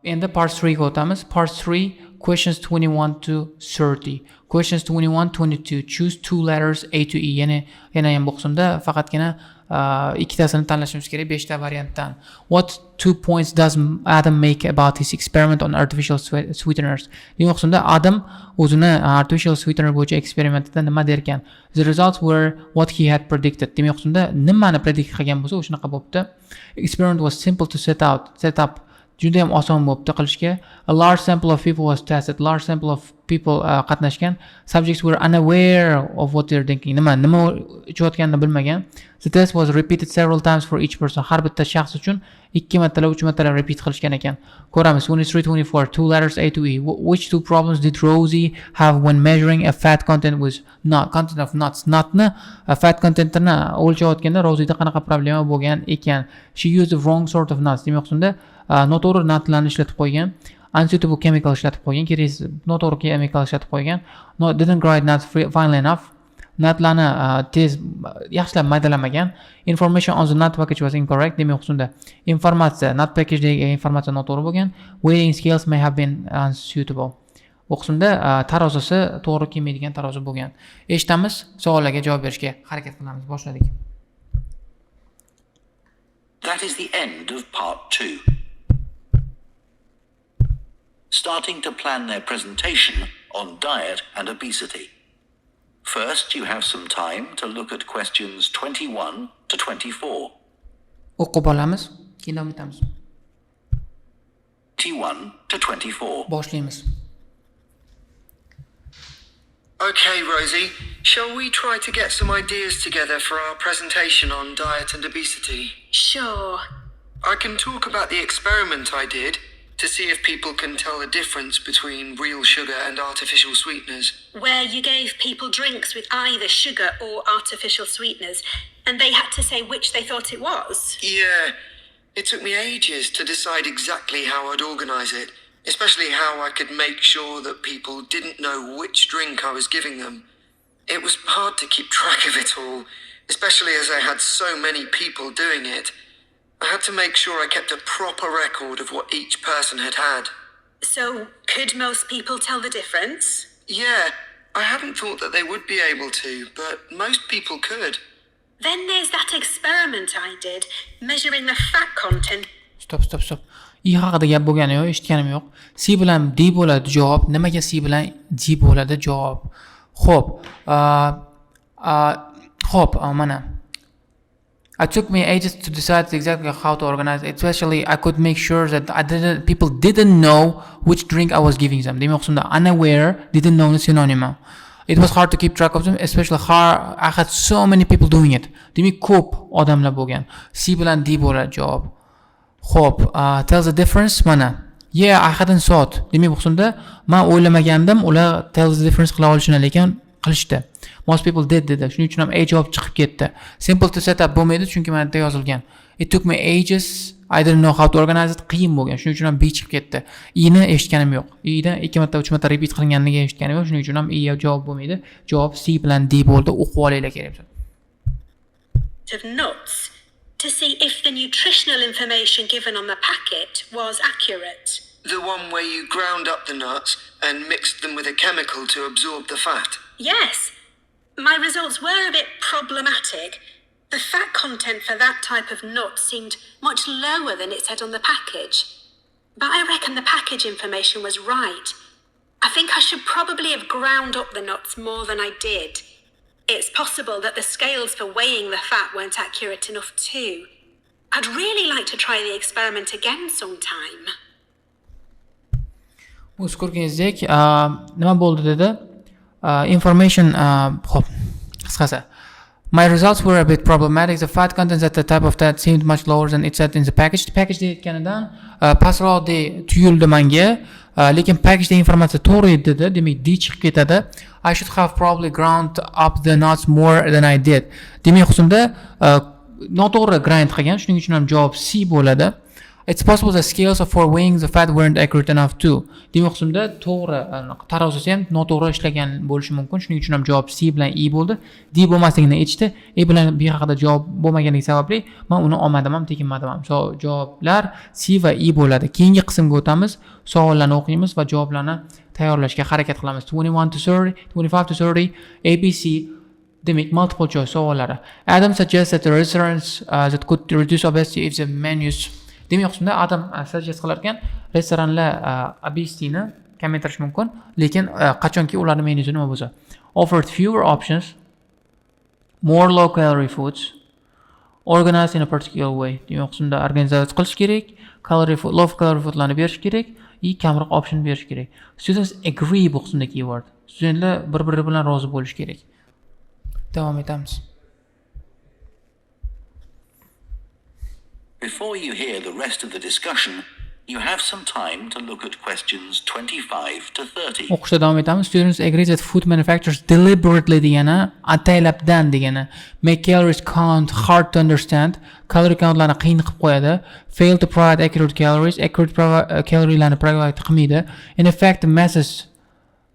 Endi part 3 ga o'tamiz. Part 3 questions 21 to 30. Questions 21 22 choose two letters A to E. Yana ham bu qismda faqatgina ikkitasini tanlashimiz kerak 5 ta variantdan. What 2 points does Adam make about his experiment on artificial sweeteners? Demak qismda Adam o'zini artificial sweetener bo'yicha eksperimentida nima derkan? The results were what he had predicted. Demak qismda nimani predict qilgan bo'lsa, o'shanaqa bo'pti. Experiment was simple to set up. Juda ham oson bo'pti qilishga. A large sample of people was tested. Large sample of people qatnashgan. Subjects were unaware of what they're thinking. Nima ichayotganini bilmagan. The test was repeated several times for each person. Har bitta shaxs uchun 2 martalab 3 martalab repeat qilishgan ekan. Ko'ramiz. 23-24 two letters A to E. Which two problems did Rosie have when measuring a fat content of nuts? Nutni fat contentini o'lchayotganda Rosie'da qanaqa problema bo'lgan ekan? She used the wrong sort of nuts. Demak shunda noto'g'ri nutlarni ishlatib qo'ygan, unsuitable chemical ishlatib qo'ygan, keraksiz noto'g'ri chemical ishlatib qo'ygan. Didn't grind nuts finely enough. Nutlarni tez yaxshilab maydalamagan. Information on the nut package was incorrect. Demak shunda informatsiya nut packagedagi informatsiya noto'g'ri bo'lgan. Weighing scales may have been unsuitable. Bu qismda tarozisi to'g'ri kelmaydigan tarozi bo'lgan. Eshitamiz, savollarga javob berishga harakat qilamiz. Boshladik. That is the end of part 2. Starting to plan their presentation on diet and obesity. First, you have some time to look at questions 21 to 24. O'qib olamiz, keyin davom etamiz. 21 to 24. Boshlaymiz. Okay, Rosie, shall we try to get some ideas together for our presentation on diet and obesity? Sure. I can talk about the experiment I did to see if people can tell the difference between real sugar and artificial sweeteners. Where you gave people drinks with either sugar or artificial sweeteners, and they had to say which they thought it was. Yeah, it took me ages to decide exactly how I'd organise it, especially how I could make sure that people didn't know which drink I was giving them. It was hard to keep track of it all, especially as I had so many people doing it. I had to make sure I kept a proper record of what each person had had. So, could most people tell the difference? Yeah, I hadn't thought that they would be able to, but most people could. Then there's that experiment I did, measuring the fat content. Stop. I haqida gap bo'lgani yo'q, eshitganim yo'q. C bilan D bo'ladi javob. Nimaga C bilan G bo'ladi javob? Xo'p, mana. It took me ages to decide exactly how to organize it. Especially, I could make sure that people didn't know which drink I was giving them. Demak, unaware, didn't know the synonym. It was hard to keep track of them, especially I had so many people doing it. Demak, ko'p odamlar bo'lgan. C bilan D bo'ladi javob. Xo'p, tells the difference mana. Yeah, I hadn't thought. Demak, bu qismda men o'ylamagandim, ular tells the difference qila olishini, lekin qilishdi. Most people did dedi. Shuning uchun ham A javob chiqib ketdi. Simple to set up bo'lmaydi, chunki mana yerda yozilgan. It took me ages. I didn't know how to organize it. Qiyin bo'lgan. Shuning uchun ham B chiqib ketdi. E ni eshitganim yo'q. E dan 2 marta 3 marta repeat qilinganini eshitganim yo'q. Shuning uchun ham E javob bo'lmaydi. Javob C bilan D bo'ldi. O'qib olinglar kerak bo'lsa. Of nuts to see if the nutritional information given on the packet was accurate. The one where you ground up the nuts and mixed them with a chemical to absorb the fat. Yes. My results were a bit problematic. The fat content for that type of nut seemed much lower than it said on the package. But I reckon the package information was right. I think I should probably have ground up the nuts more than I did. It's possible that the scales for weighing the fat weren't accurate enough too. I'd really like to try the experiment again sometime. O'z ko'rganingizdek, nima bo'ldi dedi? Information xo'p, qisqasi. My results were a bit problematic. The fat contents at the type of that seemed much lower than it said in the package. Package deyotganidan pastroq tuyuldi menga, lekin package informatsiya to'g'ri edi dedi. Demak, D chiqib ketadi. I should have probably ground up the nuts more than I did. Demak, xususda noto'g'ri grind qilgan, shuning uchun ham javob C bo'ladi. It's possible the scales for weighing the fat weren't accurate enough too. Demoqchimda to'g'ri tarozisi ham noto'g'ri ishlagan bo'lishi mumkin. Shuning uchun ham javob C bilan E bo'ldi. D bo'lmasligini aytishdi. E bilan B haqida javob bo'lmaganligi sababli men uni olmadim ham, tekinmadim ham. Javoblar C va E bo'ladi. Keyingi qismga o'tamiz. Savollarni o'qiymiz va javoblarni tayyorlashga harakat qilamiz. 21 to 30, 25 to 30, ABC. Demak, multiple choice savollari. Adam suggests that the restaurants that could reduce obesity if the menus. Demak, shunda Adam suggest qilar ekan, restoranlar obesityni kamaytirish mumkin, lekin qachonki ularning menyusi nima bo'lsa. Offered fewer options, more low calorie foods, organized in a particular way. Demak, shunda organizatsiya qilish kerak, low calorie foodlarni berish kerak, kamroq option berish kerak. Students agree bu qismda keyword. Studentlar bir-biri bilan rozi bo'lish kerak. Davom etamiz. Before you hear the rest of the discussion, you have some time to look at questions 25 to 30. O'qishda davom etamiz. Students agree that food manufacturers deliberately degani, ataylabdan degani, make calories count hard to understand, calorie countlarni qiyin qilib qo'yadi, fail to provide accurate calories, calorielarni provide qilmaydi, in effect masses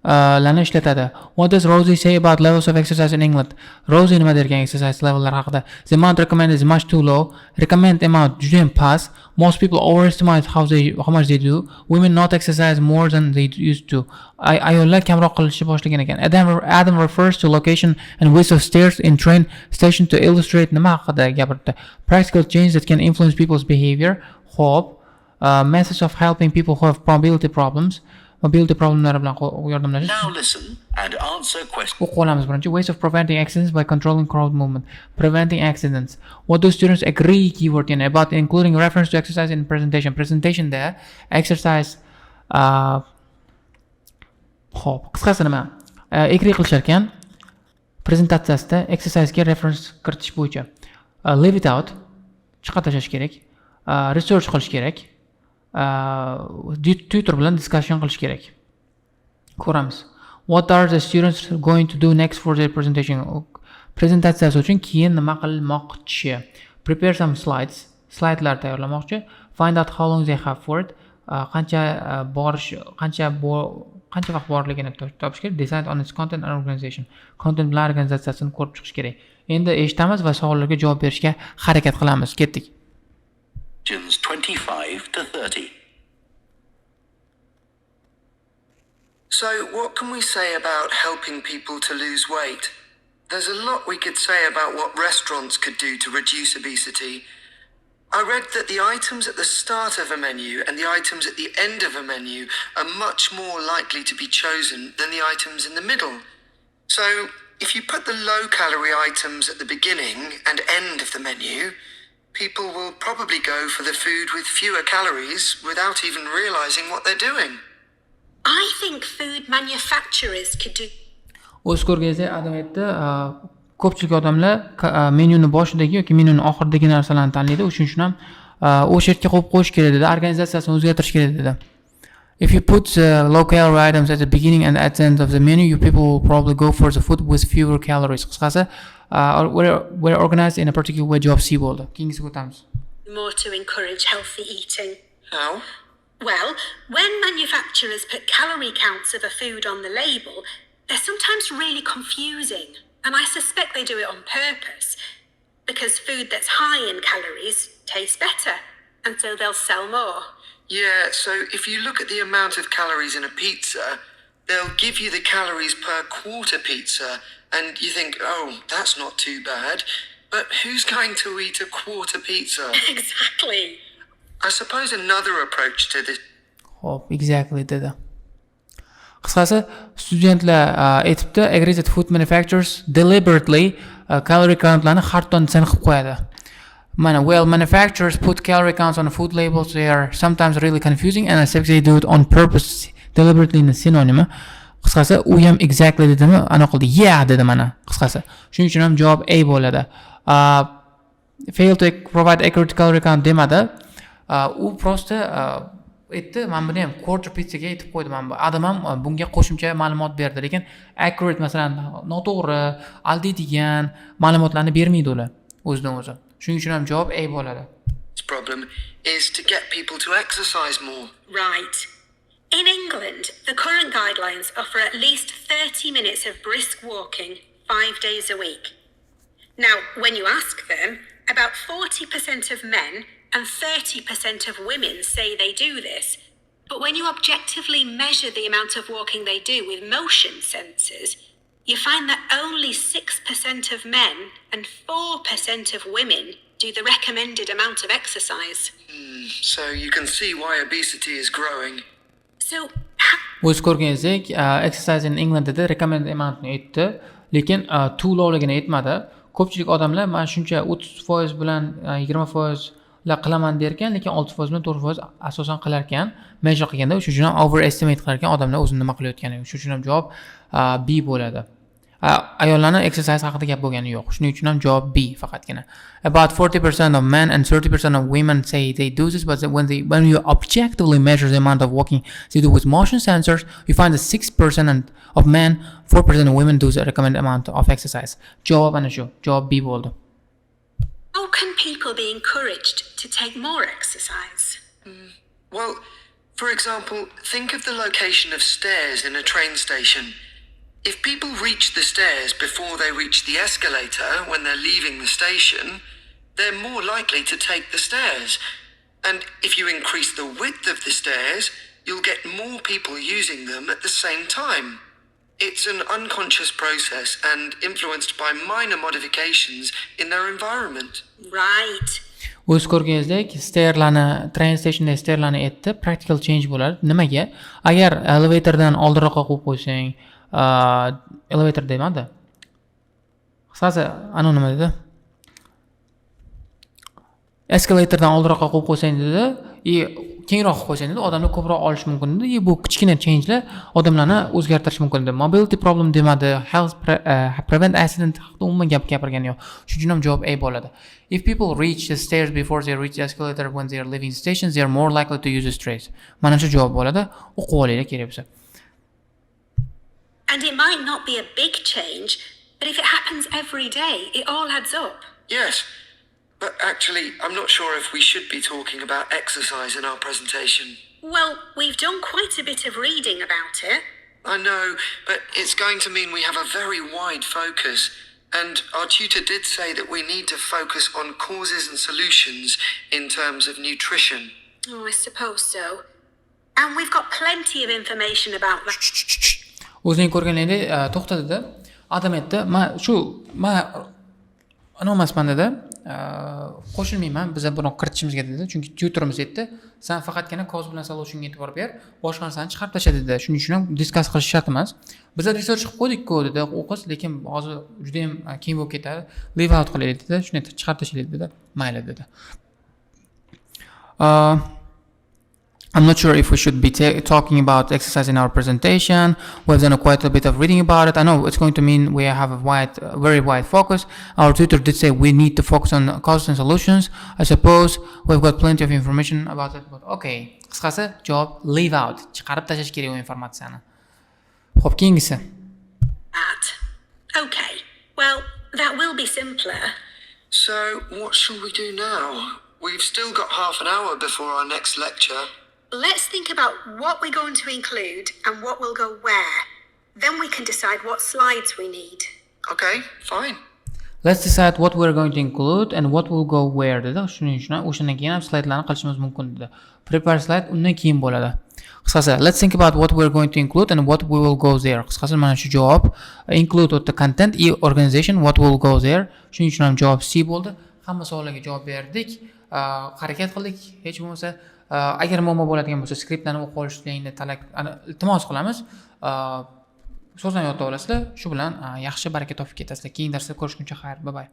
larni ishlatadi. What does Rosie say about levels of exercise in England? Rosie nima derkan exercise levellar haqida? The amount recommended is much too low. Recommend amount juda ham past. Most people overestimate how much they do. Women not exercise more than they used to. Ayollar kamroq qilishni boshlagan ekan. Adam refers to location and width of stairs in train station to illustrate nima haqida gapirdi. Practical change that can influence people's behavior. Hope. Methods of helping people who have mobility problems. Mobility problemlari bilan yordamlashish. Now listen and answer questions. O'qib olamiz birinchi. Ways of preventing accidents by controlling crowd movement. Preventing accidents. What do students agree keyword about including reference to exercise in presentation? Presentation da exercise hop qisqasi nima? Agree qilishar ekan prezentatsiyasida exercise ga reference kiritish bo'yicha. Leave it out. Chiqarib tashlash kerak. Research qilish kerak. Tutor bilan discussion qilish kerak. Ko'ramiz. What are the students going to do next for their presentation? Prezentatsiyasi uchun keyin nima qilmoqchi? Prepare some slides. Slaydlar tayyorlamoqchi. Find out how long they have for it. Qancha vaqt borligini topish kerak. Decide on its content and organization. Content bilan organizatsiyasini ko'rib chiqish kerak. Endi eshitamiz va savollarga javob berishga harakat qilamiz. Ketdik. Questions 25 to 30. So, what can we say about helping people to lose weight? There's a lot we could say about what restaurants could do to reduce obesity. I read that the items at the start of a menu and the items at the end of a menu are much more likely to be chosen than the items in the middle. So, if you put the low-calorie items at the beginning and end of the menu, people will probably go for the food with fewer calories without even realizing what they're doing. I think food manufacturers could do. O'z ko'rgazda Adam aytdi, ko'pchilik odamlar menyuni boshidagi yoki menyuni oxiridagi narsalarni tanlaydi. Shuning uchun ham o'sha yerga qo'yib qo'yish kerak dedi, organizatsiyasini o'zgartirish kerak dedi. If you put low calorie items at the beginning and at the end of the menu, you people will probably go for the food with fewer calories. Qisqasi, we're organized in a particular way. Javob C bo'ldi. Keyingisiga o'tamiz. More to encourage healthy eating. How? Well, when manufacturers put calorie counts of a food on the label, they're sometimes really confusing. And I suspect they do it on purpose. Because food that's high in calories tastes better. And so they'll sell more. Yeah, so if you look at the amount of calories in a pizza, they'll give you the calories per quarter pizza, and you think, oh, that's not too bad. But who's going to eat a quarter pizza? Exactly. I suppose another approach to this. Hop, exactly dedi. Qisqasi, studentlar aytibdi, agree that food manufacturers deliberately calorie countlarni har tonnasini qilib qo'yadi. Well, manufacturers put calorie counts on food labels. They are sometimes really confusing, and I suspect they do it on purpose, deliberately in synonym. Qisqasi, u ham exactly dedimi? Ana qildi. Yeah dedi mana. Qisqasi. Shuning uchun ham javob A bo'ladi. Fail to provide accurate calorie count demadi. U prosta aytdi, men buni ham quarter pizzaga aytib qo'ydim men. Adam ham bunga qo'shimcha ma'lumot berdi, lekin accurate masalan noto'g'ri, aldaydigan ma'lumotlarni bermaydi ular o'zidan o'zi. Shuning uchun ham javob A bo'ladi. It's problem is to get people to exercise more. Right. In England, the current guidelines offer at least 30 minutes of brisk walking 5 days a week. Now, when you ask them, about 40% of men and 30% of women say they do this. But when you objectively measure the amount of walking they do with motion sensors, you find that only 6% of men and 4% of women do the recommended amount of exercise. So you can see why obesity is growing. So, O'z ko'rganingizdek, exercise in England dedi recommended amountni aytdi, lekin to'lovligini aytmadi. Ko'pchilik odamlar mana shuncha 30% bilan 20% la qilaman derkan, lekin 6% bilan 4% asosan qilar ekan, measure qilganda o'sha uchun ham overestimate qilar ekan odamlar o'zini nima qilayotganini. Shuning uchun ham javob B bo'ladi. Ayollarning exercise haqida gap bo'lgani yo'q. Shuning uchun ham javob B faqatgina. About 40% of men and 30% of women say they do this, but when you objectively measure the amount of walking they do with motion sensors, you find that 6% of men, 4% of women do the recommended amount of exercise. Javob ana shu. Javob B bo'ldi. how can people be encouraged to take more exercise? Well, for example, think of the location of stairs in a train station. If people reach the stairs before they reach the escalator when they're leaving the station, they're more likely to take the stairs. And if you increase the width of the stairs, you'll get more people using them at the same time. It's an unconscious process and influenced by minor modifications in their environment. Right. O'z ko'rganingizdek, stairlarni, train stationda stairlarni aytdi, practical change bo'ladi. Nimaga? Agar elevatordan oldinroqqa qo'yib qo'ysang, elevator demadi. Qisqasi, nima dedi? Escalatordan oldinroqqa qo'yib qo'ysang dedi, kengroq qilib qo'ysang dedi, odamlar ko'proq olish mumkin dedi. Bu kichkina changelar odamlarni o'zgartirish mumkin dedi. Mobility problem demadi, health prevent accident haqida umuman gapirgani yo'q. Shuning uchun ham javob A bo'ladi. If people reach the stairs before they reach the escalator when they are leaving stations, they are more likely to use the stairs. Mana shu javob bo'ladi. O'qib olinglar kerak bo'lsa. And it might not be a big change, but if it happens every day, it all adds up. Yes, but actually, I'm not sure if we should be talking about exercise in our presentation. Well, we've done quite a bit of reading about it. I know, but it's going to mean we have a very wide focus. And our tutor did say that we need to focus on causes and solutions in terms of nutrition. Oh, I suppose so. And we've got plenty of information about that. O'zining ko'rganingda to'xtatdi. Adam aytdi, men anomasman dedi. Qo'shilmayman, biz buni kiritishimizga dedi. Chunki tutorimiz aytdi, sen faqatgina cause bilan solutionga e'tibor ber, boshqa narsani chiqarib tasha dedi. Shuning uchun ham discuss qilish shart emas. Biz research qilib qo'ydik-ku dedi o'qiz, lekin hozir juda ham keng bo'lib ketadi. Leave out qilaylik dedi. Shuni chiqarib tashlaylik dedi. Mayli dedi. I'm not sure if we should be talking about exercise in our presentation. We've done quite a bit of reading about it. I know it's going to mean we have a very wide focus. Our tutor did say we need to focus on causes and solutions. I suppose we've got plenty of information about it, but okay. Qisqasi javob leave out. Chiqarib tashlash kerak u informatsiyani. Xo'p, keyingisi. Okay. Well, that will be simpler. So, what shall we do now? We've still got half an hour before our next lecture. Let's think about what we're going to include and what will go where. Then we can decide what slides we need. Okay, fine. Let's decide what we're going to include and what will go where dedi. Shuning uchun o'shandan keyin ham slaydlarni qilishimiz mumkin dedi. Prepare slide undan keyin bo'ladi. Qisqasi, let's think about what we're going to include and what we will go there. Qisqasi mana shu javob. Include the content and organization, what will go there. Shuning uchun ham javob C bo'ldi. Hamma savollarga javob berdik. Harakat qildik. Hech bo'lmasa agar muammo bo'ladigan bo'lsa skriptlarni o'qib olishingni iltimos qilamiz. So'zdan yodda olasizlar. Shu bilan yaxshi baraka topib ketasizlar. Keyingi darsda ko'rishguncha xayr. Bye bye.